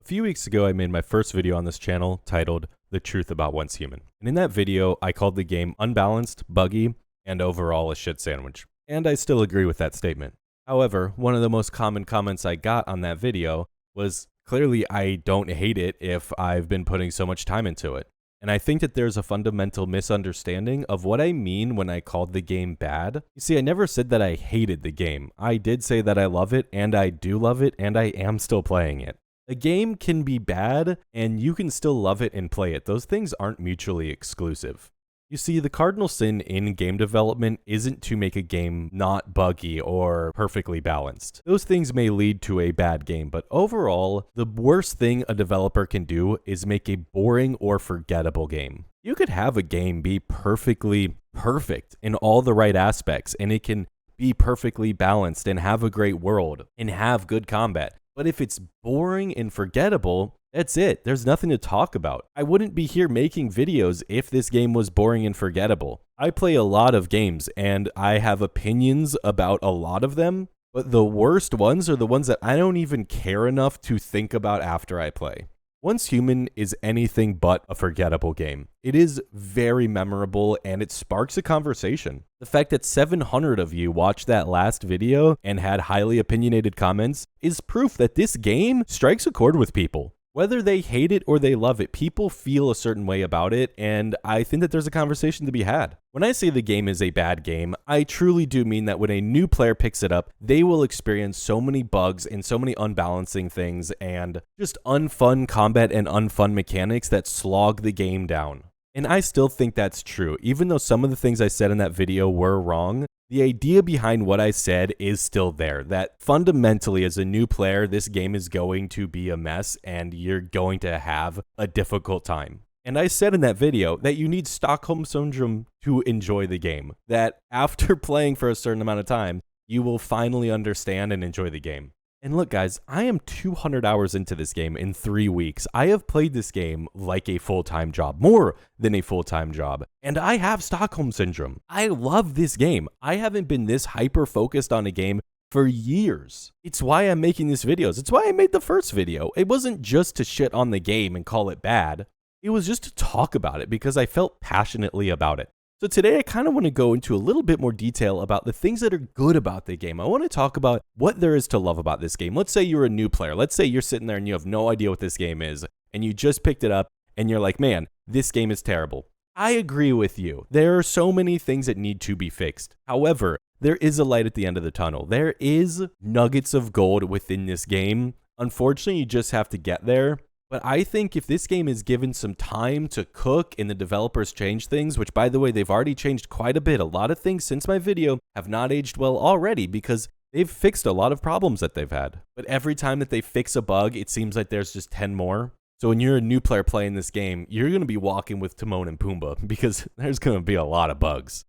A few weeks ago, I made my first video on this channel titled The Truth About Once Human. And in that video, I called the game unbalanced, buggy, and overall a shit sandwich. And I still agree with that statement. However, one of the most common comments I got on that video was, clearly I don't hate it if I've been putting so much time into it. And I think that there's a fundamental misunderstanding of what I mean when I called the game bad. You see, I never said that I hated the game. I did say that I love it, and I do love it, and I am still playing it. A game can be bad, and you can still love it and play it. Those things aren't mutually exclusive. You see, the cardinal sin in game development isn't to make a game not buggy or perfectly balanced. Those things may lead to a bad game, but overall, the worst thing a developer can do is make a boring or forgettable game. You could have a game be perfectly perfect in all the right aspects, and it can be perfectly balanced and have a great world and have good combat. But if it's boring and forgettable, that's it. There's nothing to talk about. I wouldn't be here making videos if this game was boring and forgettable. I play a lot of games and I have opinions about a lot of them, but the worst ones are the ones that I don't even care enough to think about after I play. Once Human is anything but a forgettable game. It is very memorable and it sparks a conversation. The fact that 700 of you watched that last video and had highly opinionated comments is proof that this game strikes a chord with people. Whether they hate it or they love it, people feel a certain way about it, and I think that there's a conversation to be had. When I say the game is a bad game, I truly do mean that when a new player picks it up, they will experience so many bugs and so many unbalancing things and just unfun combat and unfun mechanics that slog the game down. And I still think that's true. Even though some of the things I said in that video were wrong, the idea behind what I said is still there, that fundamentally as a new player, this game is going to be a mess and you're going to have a difficult time. And I said in that video that you need Stockholm Syndrome to enjoy the game, that after playing for a certain amount of time, you will finally understand and enjoy the game. And look guys, I am 200 hours into this game in 3 weeks. I have played this game like a full-time job, more than a full-time job. And I have Stockholm Syndrome. I love this game. I haven't been this hyper-focused on a game for years. It's why I'm making these videos. It's why I made the first video. It wasn't just to shit on the game and call it bad. It was just to talk about it because I felt passionately about it. So today I kind of want to go into a little bit more detail about the things that are good about the game. I want to talk about what there is to love about this game. Let's say you're a new player. Let's say you're sitting there and you have no idea what this game is and you just picked it up and you're like, man, this game is terrible. I agree with you. There are so many things that need to be fixed. However, there is a light at the end of the tunnel. There is nuggets of gold within this game. Unfortunately, you just have to get there. But I think if this game is given some time to cook and the developers change things, which by the way, they've already changed quite a bit. A lot of things since my video have not aged well already because they've fixed a lot of problems that they've had. But every time that they fix a bug, it seems like there's just 10 more. So when you're a new player playing this game, you're going to be walking with Timon and Pumbaa because there's going to be a lot of bugs.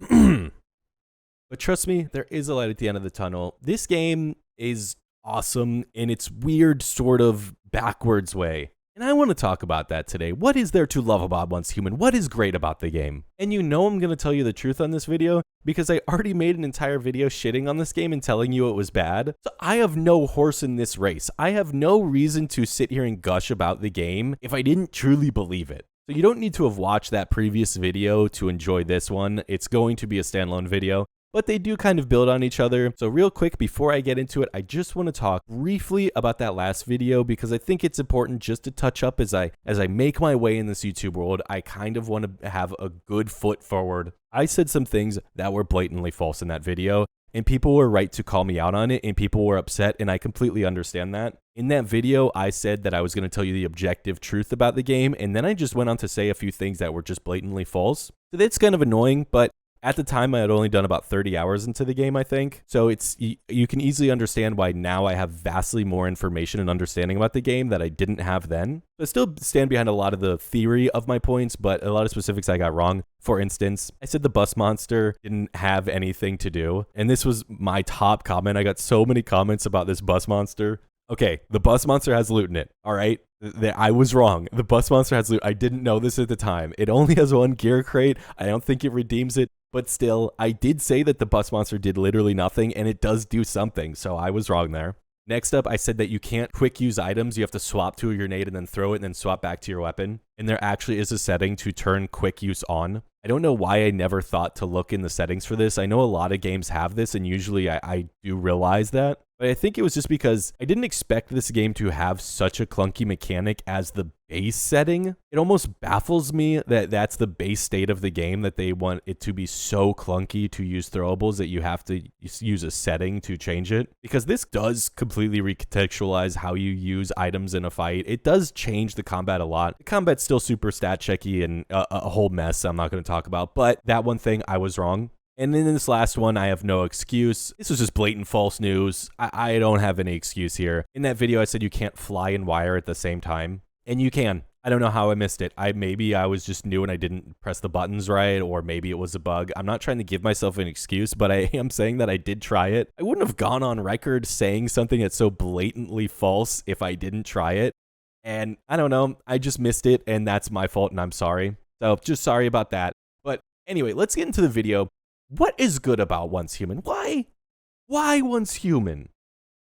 But trust me, there is a light at the end of the tunnel. This game is awesome in its weird sort of backwards way. And I want to talk about that today. What is there to love about Once Human? What is great about the game? And you know I'm going to tell you the truth on this video because I already made an entire video shitting on this game and telling you it was bad. So I have no horse in this race. I have no reason to sit here and gush about the game if I didn't truly believe it. So you don't need to have watched that previous video to enjoy this one. It's going to be a standalone video. But they do kind of build on each other. So real quick, before I get into it, I just want to talk briefly about that last video because I think it's important just to touch up as I make my way in this YouTube world. I kind of want to have a good foot forward. I said some things that were blatantly false in that video, and people were right to call me out on it, and people were upset, and I completely understand that. In that video, I said that I was going to tell you the objective truth about the game, and then I just went on to say a few things that were just blatantly false. So that's kind of annoying, but at the time, I had only done about 30 hours into the game, I think. So you can easily understand why now I have vastly more information and understanding about the game that I didn't have then. I still stand behind a lot of the theory of my points, but a lot of specifics I got wrong. For instance, I said the bus monster didn't have anything to do. And this was my top comment. I got so many comments about this bus monster. Okay, the bus monster has loot in it, all right? I was wrong. The bus monster has loot. I didn't know this at the time. It only has one gear crate. I don't think it redeems it. But still, I did say that the bus monster did literally nothing, and it does do something, so I was wrong there. Next up, I said that you can't quick use items. You have to swap to your nade and then throw it and then swap back to your weapon. And there actually is a setting to turn quick use on. I don't know why I never thought to look in the settings for this. I know a lot of games have this, and usually I do realize that. But I think it was just because I didn't expect this game to have such a clunky mechanic as the base setting. It almost baffles me that that's the base state of the game, that they want it to be so clunky to use throwables that you have to use a setting to change it. Because this does completely recontextualize how you use items in a fight. It does change the combat a lot. The combat's still super stat checky and a whole mess I'm not going to talk about. But that one thing, I was wrong. And in this last one, I have no excuse. This was just blatant false news. I don't have any excuse here. In that video, I said you can't fly and wire at the same time. And you can. I don't know how I missed it. Maybe I was just new and I didn't press the buttons right, or maybe it was a bug. I'm not trying to give myself an excuse, but I am saying that I did try it. I wouldn't have gone on record saying something that's so blatantly false if I didn't try it. And I don't know. I just missed it, and that's my fault, and I'm sorry. So just sorry about that. But anyway, let's get into the video. What is good about Once Human? Why? Why Once Human?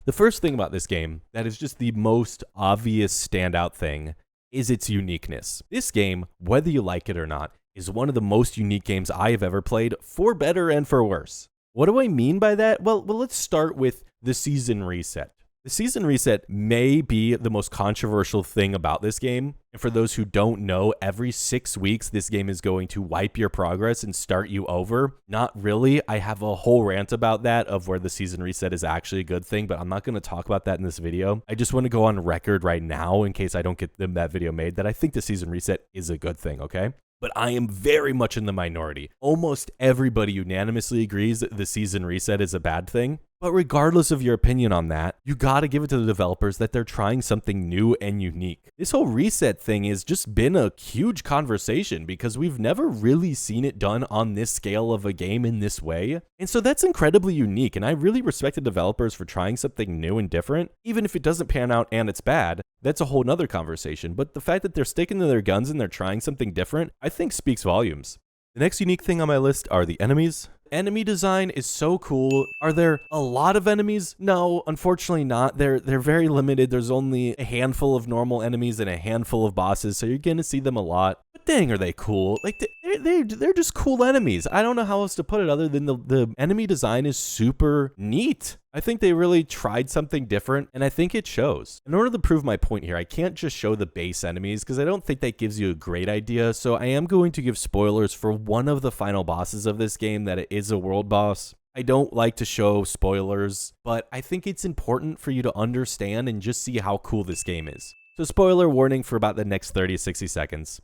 The first thing about this game that is just the most obvious standout thing is its uniqueness. This game, whether you like it or not, is one of the most unique games I have ever played, for better and for worse. What do I mean by that? Well, let's start with the season reset. The season reset may be the most controversial thing about this game. And for those who don't know, every 6 weeks, this game is going to wipe your progress and start you over. Not really. I have a whole rant about that, of where the season reset is actually a good thing, but I'm not going to talk about that in this video. I just want to go on record right now, in case I don't get that video made, that I think the season reset is a good thing, okay? But I am very much in the minority. Almost everybody unanimously agrees that the season reset is a bad thing. But regardless of your opinion on that, you gotta give it to the developers that they're trying something new and unique. This whole reset thing has just been a huge conversation because we've never really seen it done on this scale of a game in this way. And so that's incredibly unique, and I really respect the developers for trying something new and different. Even if it doesn't pan out and it's bad, that's a whole nother conversation. But the fact that they're sticking to their guns and they're trying something different, I think speaks volumes. The next unique thing on my list are the enemies. Enemy design is so cool. Are there a lot of enemies? No, unfortunately not. They're very limited. There's only a handful of normal enemies and a handful of bosses, so you're gonna see them a lot. But dang, are they cool? Like, they're just cool enemies. I don't know how else to put it other than the enemy design is super neat. I think they really tried something different, and I think it shows. In order to prove my point here, I can't just show the base enemies, because I don't think that gives you a great idea, so I am going to give spoilers for one of the final bosses of this game, that it is a world boss. I don't like to show spoilers, but I think it's important for you to understand and just see how cool this game is. So spoiler warning for about the next 30 to 60 seconds.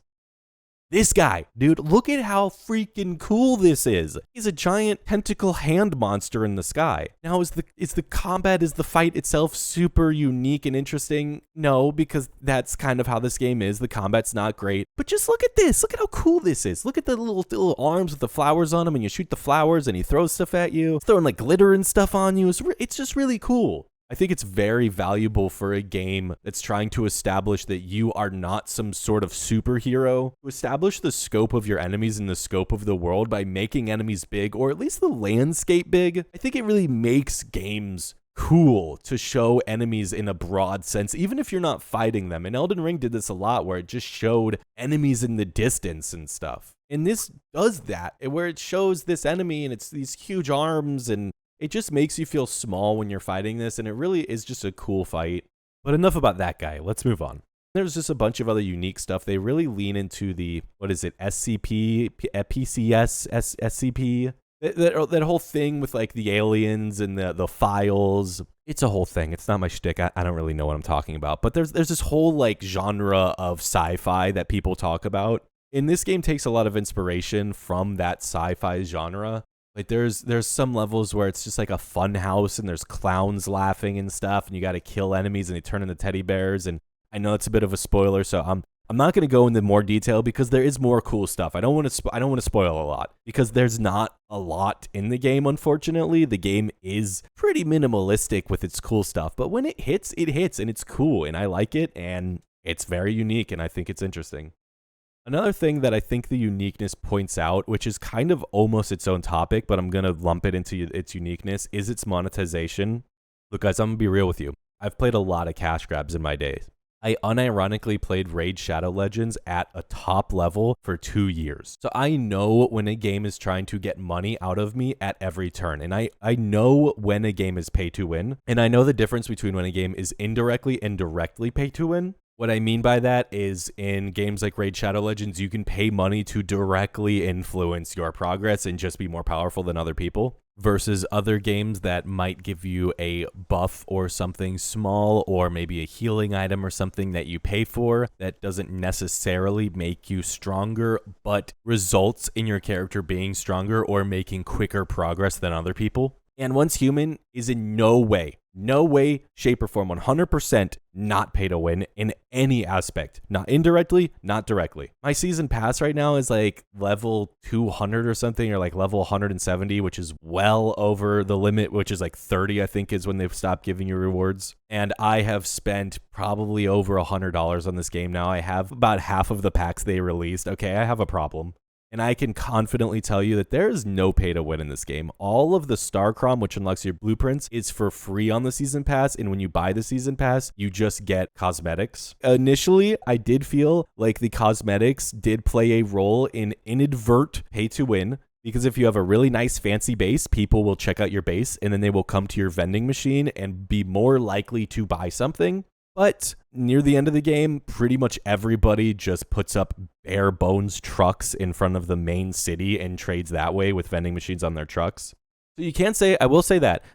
This guy, dude, look at how freaking cool this is. He's a giant tentacle hand monster in the sky. Now, is the fight itself super unique and interesting? No, because that's kind of how this game is. The combat's not great. But just look at this. Look at how cool this is. Look at the little arms with the flowers on them, and you shoot the flowers and he throws stuff at you. He's throwing like glitter and stuff on you. It's just really cool. I think it's very valuable for a game that's trying to establish that you are not some sort of superhero. To establish the scope of your enemies and the scope of the world by making enemies big, or at least the landscape big. I think it really makes games cool to show enemies in a broad sense, even if you're not fighting them. And Elden Ring did this a lot, where it just showed enemies in the distance and stuff. And this does that, where it shows this enemy and it's these huge arms, and it just makes you feel small when you're fighting this, and it really is just a cool fight. But enough about that guy. Let's move on. There's just a bunch of other unique stuff. They really lean into the, SCP, PCS, SCP? That whole thing with like the aliens and the files. It's a whole thing. It's not my shtick. I don't really know what I'm talking about. But there's this whole like genre of sci-fi that people talk about. And this game takes a lot of inspiration from that sci-fi genre. Like there's some levels where it's just like a fun house and there's clowns laughing and stuff, and you got to kill enemies and they turn into teddy bears. And I know it's a bit of a spoiler, so I'm not going to go into more detail because there is more cool stuff. I don't want to spoil a lot because there's not a lot in the game. Unfortunately, the game is pretty minimalistic with its cool stuff, but when it hits and it's cool, and I like it, and it's very unique, and I think it's interesting. Another thing that I think the uniqueness points out, which is kind of almost its own topic, but I'm going to lump it into its uniqueness, is its monetization. Look, guys, I'm gonna be real with you. I've played a lot of cash grabs in my days. I unironically played Raid Shadow Legends at a top level for 2 years. So I know when a game is trying to get money out of me at every turn. And I know when a game is pay to win. And I know the difference between when a game is indirectly and directly pay to win. What I mean by that is in games like Raid Shadow Legends, you can pay money to directly influence your progress and just be more powerful than other people, versus other games that might give you a buff or something small, or maybe a healing item or something that you pay for that doesn't necessarily make you stronger, but results in your character being stronger or making quicker progress than other people. And Once Human is in no way, shape, or form 100% not pay to win in any aspect. Not indirectly, not directly. My season pass right now is like level 200 or something, or like level 170, which is well over the limit, which is like 30, I think, is when they've stopped giving you rewards. And I have spent probably over $100 on this game now. I have about half of the packs they released. Okay, I have a problem. And I can confidently tell you that there is no pay to win in this game. All of the Star Crom, which unlocks your blueprints, is for free on the Season Pass. And when you buy the Season Pass, you just get cosmetics. Initially, I did feel like the cosmetics did play a role in inadvert pay to win. Because if you have a really nice fancy base, people will check out your base and then they will come to your vending machine and be more likely to buy something. But near the end of the game, pretty much everybody just puts up bare bones trucks in front of the main city and trades that way with vending machines on their trucks. So you can't say, I will say that,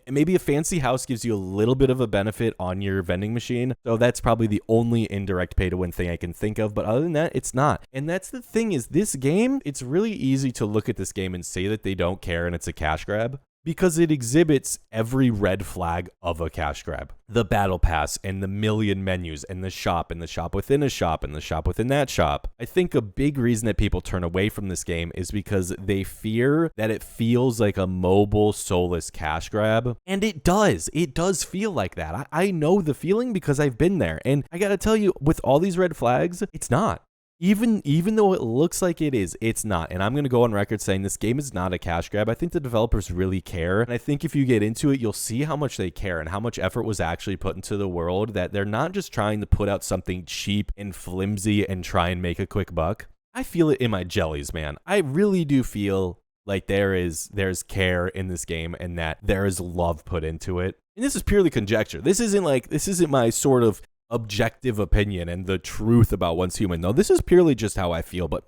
maybe a fancy house gives you a little bit of a benefit on your vending machine. So that's probably the only indirect pay to win thing I can think of. But other than that, it's not. And that's the thing is this game, it's really easy to look at this game and say that they don't care and it's a cash grab, because it exhibits every red flag of a cash grab. The battle pass and the million menus and the shop within a shop and the shop within that shop. I think a big reason that people turn away from this game is because they fear that it feels like a mobile soulless cash grab. And it does. It does feel like that. I know the feeling because I've been there. And I gotta tell you, with all these red flags, it's not. Even though it looks like it is, it's not. And I'm going to go on record saying this game is not a cash grab. I think the developers really care. And I think if you get into it, you'll see how much they care and how much effort was actually put into the world, that they're not just trying to put out something cheap and flimsy and try and make a quick buck. I feel it in my jellies, man. I really do feel like there's care in this game and that there is love put into it. And this is purely conjecture. This isn't my sort of objective opinion and the truth about Once Human. No, this is purely just how I feel, but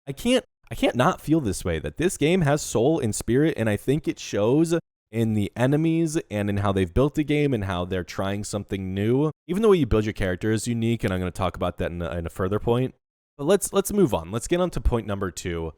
I can't not feel this way, that this game has soul and spirit, and I think it shows in the enemies and in how they've built the game and how they're trying something new. Even the way you build your character is unique, and I'm going to talk about that in a further point. But let's move on. Let's get on to point number 2.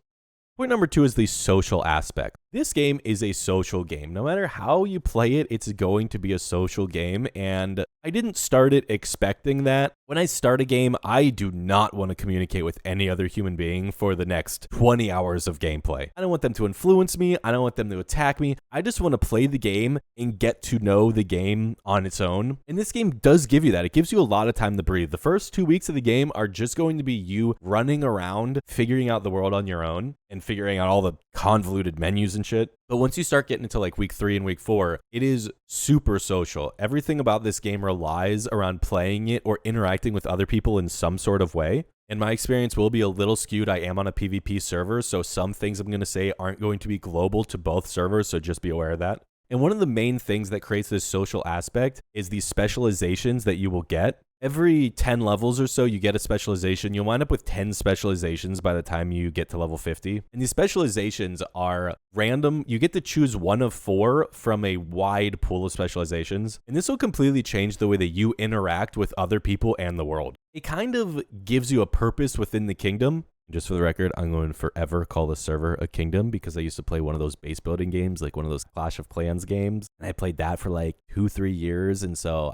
Point number 2 is the social aspect. This game is a social game. No matter how you play it, it's going to be a social game, and I didn't start it expecting that. When I start a game, I do not want to communicate with any other human being for the next 20 hours of gameplay. I don't want them to influence me. I don't want them to attack me. I just want to play the game and get to know the game on its own. And this game does give you that. It gives you a lot of time to breathe. The first 2 weeks of the game are just going to be you running around, figuring out the world on your own and figuring out all the convoluted menus and shit. But once you start getting into like week 3 and week 4, it is super social. Everything about this game relies around playing it or interacting with other people in some sort of way. And my experience will be a little skewed. I am on a PvP server, so some things I'm going to say aren't going to be global to both servers, so just be aware of that. And one of the main things that creates this social aspect is these specializations that you will get. Every 10 levels or so, you get a specialization. You'll wind up with 10 specializations by the time you get to level 50. And these specializations are random. You get to choose one of 4 from a wide pool of specializations. And this will completely change the way that you interact with other people and the world. It kind of gives you a purpose within the kingdom. Just for the record, I'm going to forever call the server a kingdom because I used to play one of those base building games, like one of those Clash of Clans games. And I played that for like 2-3 years. And so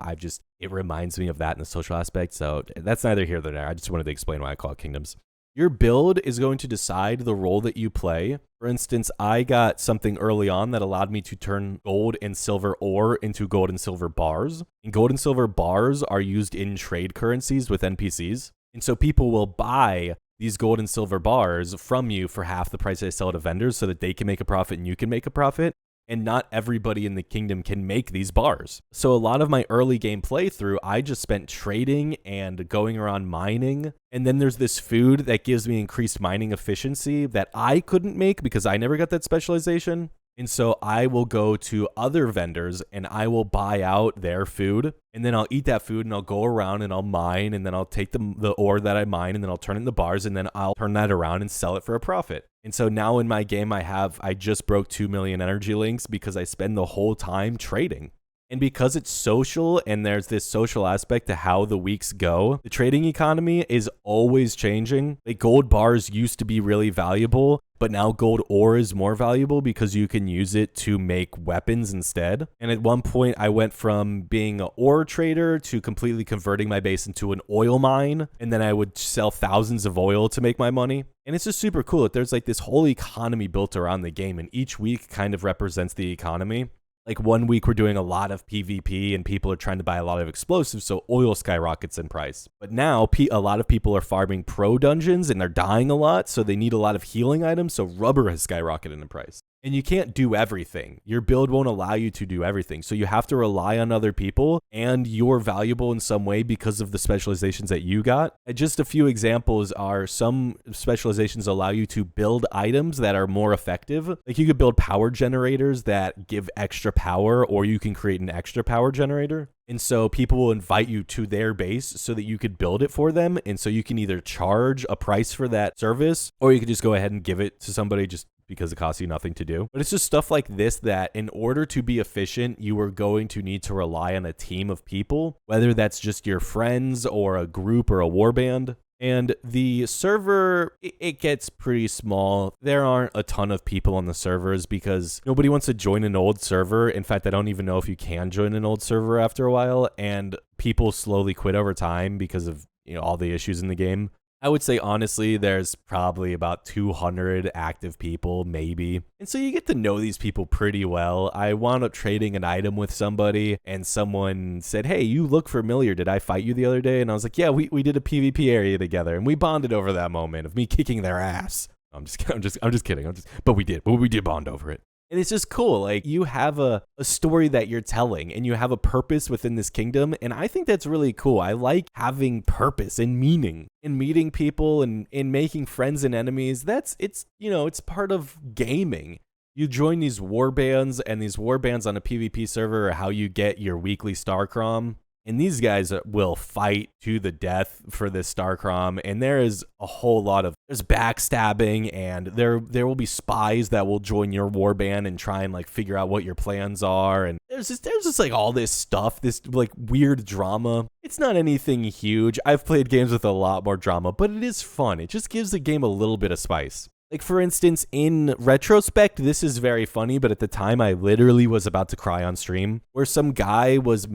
it reminds me of that in the social aspect. So that's neither here nor there. I just wanted to explain why I call it kingdoms. Your build is going to decide the role that you play. For instance, I got something early on that allowed me to turn gold and silver ore into gold and silver bars. And gold and silver bars are used in trade currencies with NPCs. And so people will buy these gold and silver bars from you for half the price they sell to vendors so that they can make a profit and you can make a profit. and not everybody in the kingdom can make these bars. So a lot of my early game playthrough, I just spent trading and going around mining. And then there's this food that gives me increased mining efficiency that I couldn't make because I never got that specialization. And so I will go to other vendors and I will buy out their food, and then I'll eat that food and I'll go around and I'll mine, and then I'll take the ore that I mine and then I'll turn it into bars, and then I'll turn that around and sell it for a profit. And so now in my game, I just broke 2 million energy links because I spend the whole time trading. And because it's social and there's this social aspect to how the weeks go, the trading economy is always changing. Like gold bars used to be really valuable, but now gold ore is more valuable because you can use it to make weapons instead. And at one point, I went from being an ore trader to completely converting my base into an oil mine. And then I would sell thousands of oil to make my money. And it's just super cool. There's like this whole economy built around the game, and each week kind of represents the economy. Like 1 week we're doing a lot of PvP and people are trying to buy a lot of explosives, so oil skyrockets in price. But now a lot of people are farming pro dungeons and they're dying a lot, so they need a lot of healing items, so rubber has skyrocketed in price. And you can't do everything. Your build won't allow you to do everything. So you have to rely on other people, and you're valuable in some way because of the specializations that you got. And just a few examples are some specializations allow you to build items that are more effective. Like you could build power generators that give extra power, or you can create an extra power generator. And so people will invite you to their base so that you could build it for them. And so you can either charge a price for that service, or you could just go ahead and give it to somebody just because it costs you nothing to do. But it's just stuff like this that in order to be efficient, you are going to need to rely on a team of people, whether that's just your friends or a group or a warband. And the server, it gets pretty small. There aren't a ton of people on the servers because nobody wants to join an old server. In fact, I don't even know if you can join an old server after a while, and people slowly quit over time because of, all the issues in the game. I would say, honestly, there's probably about 200 active people, maybe. And so you get to know these people pretty well. I wound up trading an item with somebody, and someone said, "Hey, you look familiar. Did I fight you the other day?" And I was like, "Yeah, we did a PvP area together." And we bonded over that moment of me kicking their ass. I'm just kidding. But we did bond over it. And it's just cool. Like you have a story that you're telling, and you have a purpose within this kingdom. And I think that's really cool. I like having purpose and meaning and meeting people and making friends and enemies. It's part of gaming. You join these war bands, and these war bands on a PvP server are how you get your weekly star crom. And these guys will fight to the death for this star crom. And there is a whole lot of, there's backstabbing, and there will be spies that will join your warband and try and like figure out what your plans are. And there's just like all this stuff, this like weird drama. It's not anything huge. I've played games with a lot more drama, but it is fun. It just gives the game a little bit of spice. Like, for instance, in retrospect, this is very funny, but at the time, I literally was about to cry on stream, where some guy was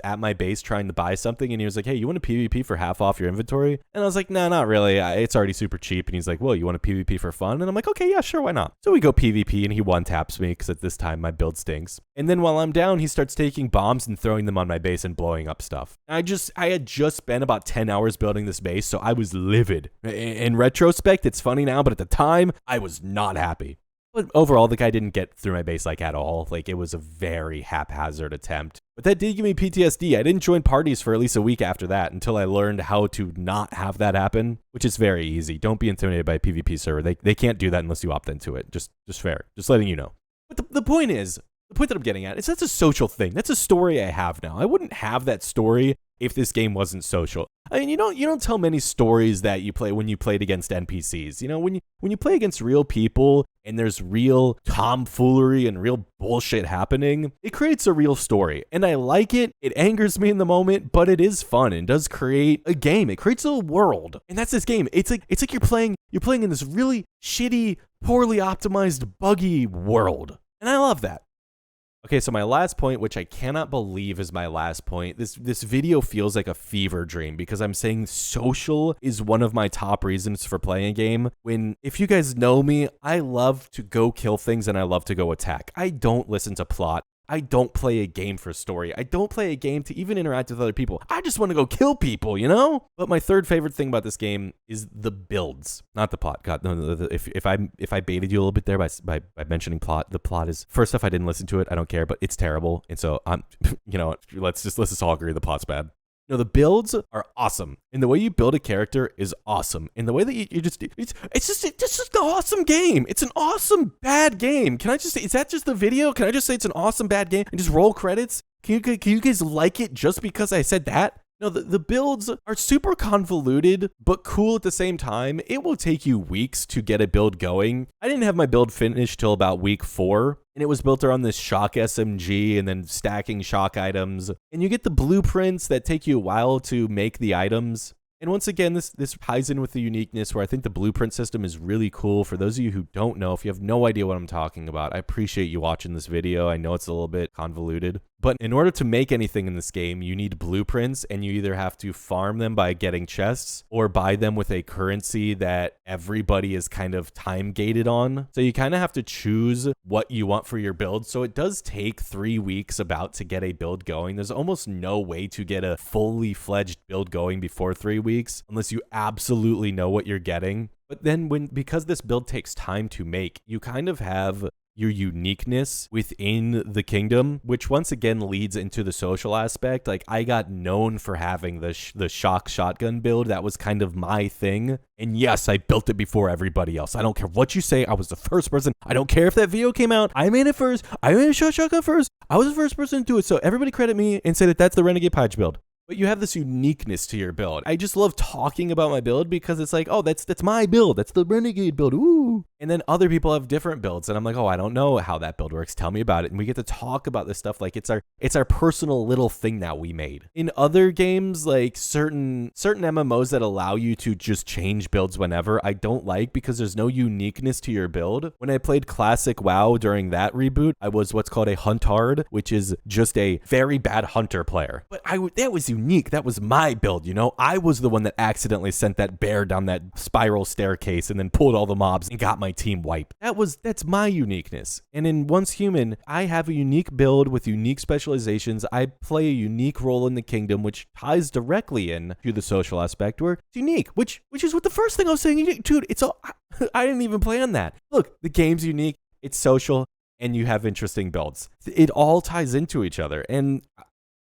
at my base trying to buy something, and he was like, "Hey, you want a PvP for half off your inventory?" And I was like, "No, not really. It's already super cheap." And he's like, "Well, you want a PvP for fun?" And I'm like, "Okay, yeah, sure, why not?" So we go PvP, and he one-taps me, because at this time, my build stinks. And then while I'm down, he starts taking bombs and throwing them on my base and blowing up stuff. I had just spent about 10 hours building this base, so I was livid. In retrospect, it's funny now, but at the time, I was not happy. But overall, the guy didn't get through my base like at all. Like, it was a very haphazard attempt. But that did give me PTSD. I didn't join parties for at least a week after that until I learned how to not have that happen, which is very easy. Don't be intimidated by a PvP server. They can't do that unless you opt into it. Just fair. Just letting you know. But the point that I'm getting at is that's a social thing. That's a story I have now. I wouldn't have that story if this game wasn't social. I mean, you don't tell many stories that you play when you played against NPCs. When you play against real people and there's real tomfoolery and real bullshit happening, it creates a real story. And I like it. It angers me in the moment, but it is fun and does create a game. It creates a world. And that's this game. It's like you're playing in this really shitty, poorly optimized, buggy world. And I love that. Okay, so my last point, which I cannot believe is my last point, this video feels like a fever dream because I'm saying social is one of my top reasons for playing a game. When, if you guys know me, I love to go kill things and I love to go attack. I don't listen to plot. I don't play a game for story. I don't play a game to even interact with other people. I just want to go kill people, you know? But my third favorite thing about this game is the builds, not the plot. God, no, if I baited you a little bit there by mentioning plot, the plot is, first off, I didn't listen to it. I don't care, but it's terrible. And so I'm, you know, let's just all agree the plot's bad. No, the builds are awesome. And the way you build a character is awesome. And the way that you just, it's just an awesome game. It's an awesome bad game. Can I just say, is that just the video? Can I just say it's an awesome bad game and just roll credits? Can you guys like it just because I said that? No, the builds are super convoluted, but cool at the same time. It will take you weeks to get a build going. I didn't have my build finished till about week 4, and it was built around this shock SMG and then stacking shock items. And you get the blueprints that take you a while to make the items. And once again, this ties in with the uniqueness where I think the blueprint system is really cool. For those of you who don't know, if you have no idea what I'm talking about, I appreciate you watching this video. I know it's a little bit convoluted. But in order to make anything in this game, you need blueprints, and you either have to farm them by getting chests or buy them with a currency that everybody is kind of time gated on. So you kind of have to choose what you want for your build. So it does take 3 weeks about to get a build going. There's almost no way to get a fully fledged build going before 3 weeks unless you absolutely know what you're getting. But then because this build takes time to make, you kind of have your uniqueness within the kingdom, which once again leads into the social aspect. Like, I got known for having the shock shotgun build. That was kind of my thing. And yes, I built it before everybody else. I don't care what you say. I was the first person. I don't care if that video came out. I made it first. I made a shotgun first. I was the first person to do it. So everybody credit me and say that that's the Renegade Patch build. But you have this uniqueness to your build. I just love talking about my build because it's like, oh, that's my build. That's the Renegade build. Ooh. And then other people have different builds. And I'm like, oh, I don't know how that build works. Tell me about it. And we get to talk about this stuff like it's our personal little thing that we made. In other games, like certain MMOs that allow you to just change builds whenever, I don't like because there's no uniqueness to your build. When I played Classic WoW during that reboot, I was what's called a Huntard, which is just a very bad hunter player. But that was unique. That was my build, you know? I was the one that accidentally sent that bear down that spiral staircase and then pulled all the mobs and got my team wiped. That's my uniqueness. And in Once Human, I have a unique build with unique specializations. I play a unique role in the kingdom, which ties directly in to the social aspect where it's unique, which is what the first thing I was saying. Dude, it's all, I didn't even plan that. Look, the game's unique, it's social, and you have interesting builds. It all ties into each other, and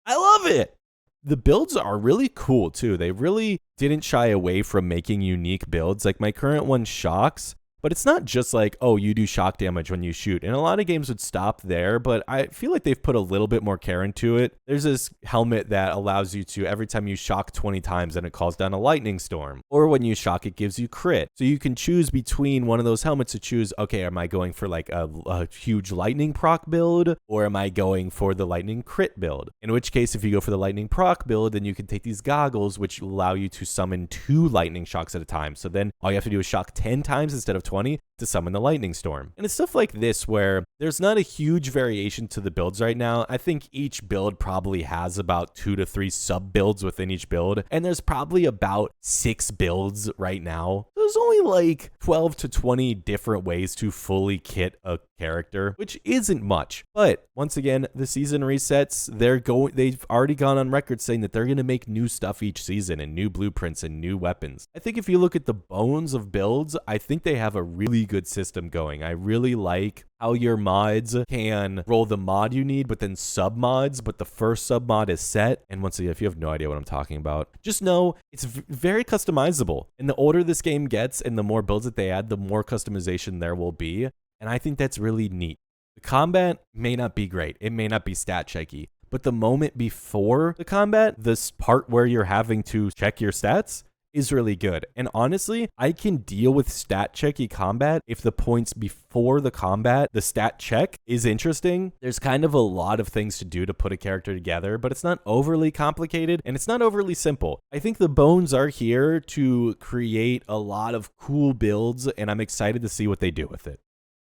I love it. The builds are really cool too. They really didn't shy away from making unique builds. Like my current one shocks, but it's not just like, oh, you do shock damage when you shoot. And a lot of games would stop there, but I feel like they've put a little bit more care into it. There's this helmet that allows you to, every time you shock 20 times, then it calls down a lightning storm. Or when you shock, it gives you crit. So you can choose between one of those helmets to choose, okay, am I going for like a huge lightning proc build, or am I going for the lightning crit build? In which case, if you go for the lightning proc build, then you can take these goggles, which allow you to summon 2 lightning shocks at a time. So then all you have to do is shock 10 times instead of 20 to summon the lightning storm. And it's stuff like this where there's not a huge variation to the builds right now. I think each build probably has about 2 to 3 sub builds within each build, and there's probably about 6 builds right now. There's only like 12 to 20 different ways to fully kit a character, which isn't much. But once again, the season resets. They've already gone on record saying that they're going to make new stuff each season and new blueprints and new weapons. I think if you look at the bones of builds, I think they have a really good system going. I really like how your mods can roll the mod you need, but then sub mods, but the first sub mod is set. And once again, if you have no idea what I'm talking about, just know it's very customizable. And the older this game gets and the more builds that they add, the more customization there will be. And I think that's really neat. The combat may not be great. It may not be stat checky, but the moment before the combat, this part where you're having to check your stats, is really good. And honestly, I can deal with stat checky combat if the points before the combat, the stat check, is interesting. There's kind of a lot of things to do to put a character together, but it's not overly complicated and it's not overly simple. I think the bones are here to create a lot of cool builds, and I'm excited to see what they do with it.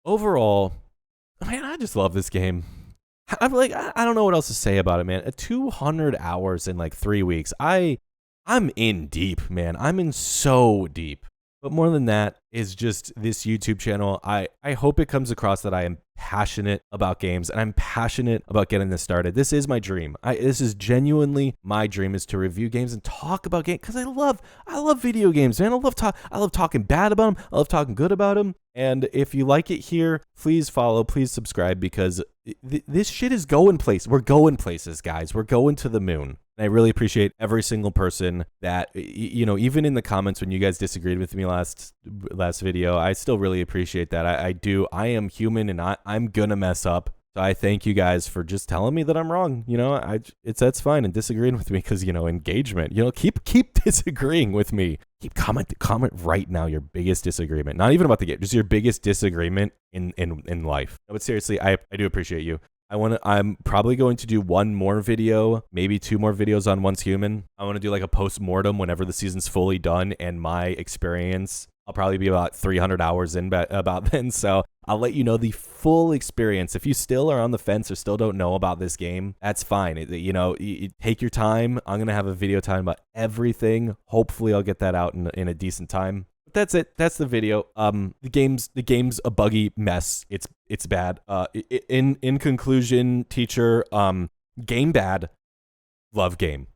Overall, man, I just love this game. I'm like, I don't know what else to say about it, man. 200 hours in like 3 weeks. I'm in deep, man. I'm in so deep. But more than that is just this YouTube channel. I hope it comes across that I am passionate about games, and I'm passionate about getting this started. This is my dream. This is genuinely my dream, is to review games and talk about games, because I love video games, man. I love talking bad about them. I love talking good about them. And if you like it here, please follow, please subscribe, because this shit is going places. We're going places, guys. We're going to the moon. And I really appreciate every single person that, even in the comments when you guys disagreed with me last video, I still really appreciate that. I do. I am human, and I'm gonna mess up. So I thank you guys for just telling me that I'm wrong. That's fine, and disagreeing with me, because engagement. Keep disagreeing with me. Keep comment right now your biggest disagreement. Not even about the game, just your biggest disagreement in life. But seriously, I do appreciate you. I'm probably going to do one more video, maybe 2 more videos on Once Human. I want to do like a post-mortem whenever the season's fully done, and my experience. I'll probably be about 300 hours in about then, so I'll let you know the full experience. If you still are on the fence or still don't know about this game, that's fine. You take your time. I'm going to have a video talking about everything. Hopefully I'll get that out in a decent time. But that's it. That's the video. The game's a buggy mess. It's bad. In conclusion, teacher, game bad, love game.